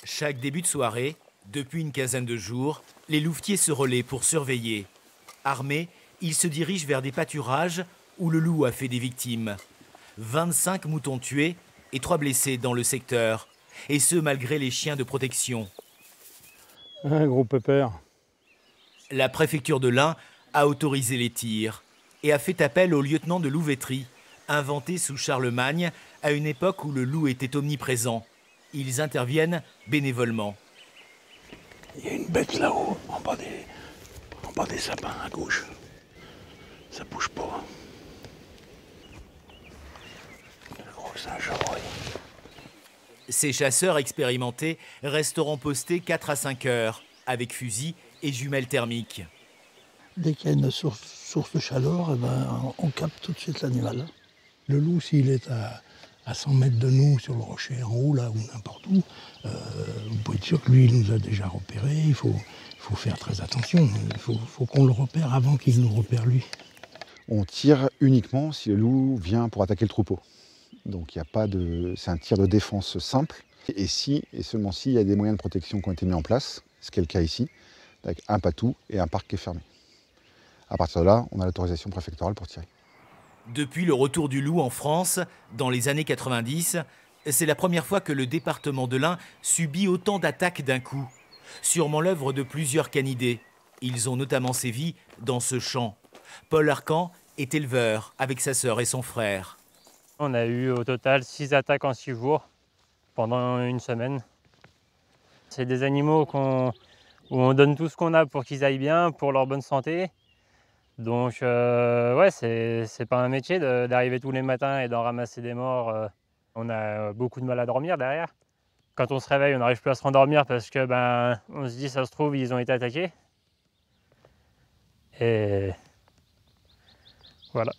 Chaque début de soirée, depuis une quinzaine de jours, les louvetiers se relaient pour surveiller. Armés, ils se dirigent vers des pâturages où le loup a fait des victimes. 25 moutons tués et 3 blessés dans le secteur. Et ce, malgré les chiens de protection. Un gros pépère. La préfecture de l'Ain a autorisé les tirs et a fait appel au lieutenant de louveterie, inventé sous Charlemagne à une époque où le loup était omniprésent. Ils interviennent bénévolement. Il y a une bête là-haut, en bas des sapins à gauche. Ça bouge pas. Je crois que c'est un chevreuil. Ces chasseurs expérimentés resteront postés 4 à 5 heures, avec fusil et jumelles thermiques. Dès qu'il y a une source de chaleur, eh ben, on capte tout de suite l'animal. Le loup, s'il est à 100 mètres de nous, sur le rocher en haut, là, ou n'importe où, vous pouvez être sûr que lui, il nous a déjà repérés. Il faut faire très attention. Il faut qu'on le repère avant qu'il nous repère lui. On tire uniquement si le loup vient pour attaquer le troupeau. Donc il y a pas de, c'est un tir de défense simple. Et si, et seulement si, il y a des moyens de protection qui ont été mis en place, ce qui est le cas ici, avec un patou et un parc qui est fermé. À partir de là, on a l'autorisation préfectorale pour tirer. Depuis le retour du loup en France, dans les années 90, c'est la première fois que le département de l'Ain subit autant d'attaques d'un coup. Sûrement l'œuvre de plusieurs canidés. Ils ont notamment sévi dans ce champ. Paul Arcan est éleveur avec sa sœur et son frère. On a eu au total 6 attaques en 6 jours pendant une semaine. C'est des animaux où on donne tout ce qu'on a pour qu'ils aillent bien, pour leur bonne santé. Donc ouais, c'est pas un métier d'arriver tous les matins et d'en ramasser des morts. On a beaucoup de mal à dormir derrière. Quand on se réveille, on n'arrive plus à se rendormir parce que on se dit ça se trouve ils ont été attaqués. Et voilà.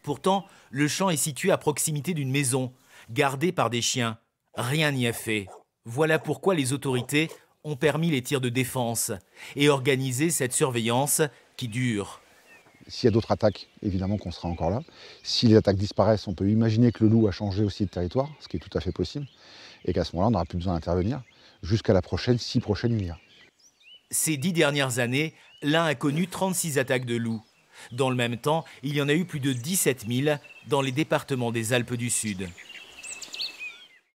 Pourtant, le champ est situé à proximité d'une maison, gardée par des chiens. Rien n'y a fait. Voilà pourquoi les autorités ont permis les tirs de défense et organisé cette surveillance qui dure. S'il y a d'autres attaques, évidemment qu'on sera encore là. Si les attaques disparaissent, on peut imaginer que le loup a changé aussi de territoire, ce qui est tout à fait possible, et qu'à ce moment-là, on n'aura plus besoin d'intervenir jusqu'à la prochaine, si prochaine il y a. Ces 10 dernières années, l'Ain a connu 36 attaques de loups. Dans le même temps, il y en a eu plus de 17 000 dans les départements des Alpes du Sud.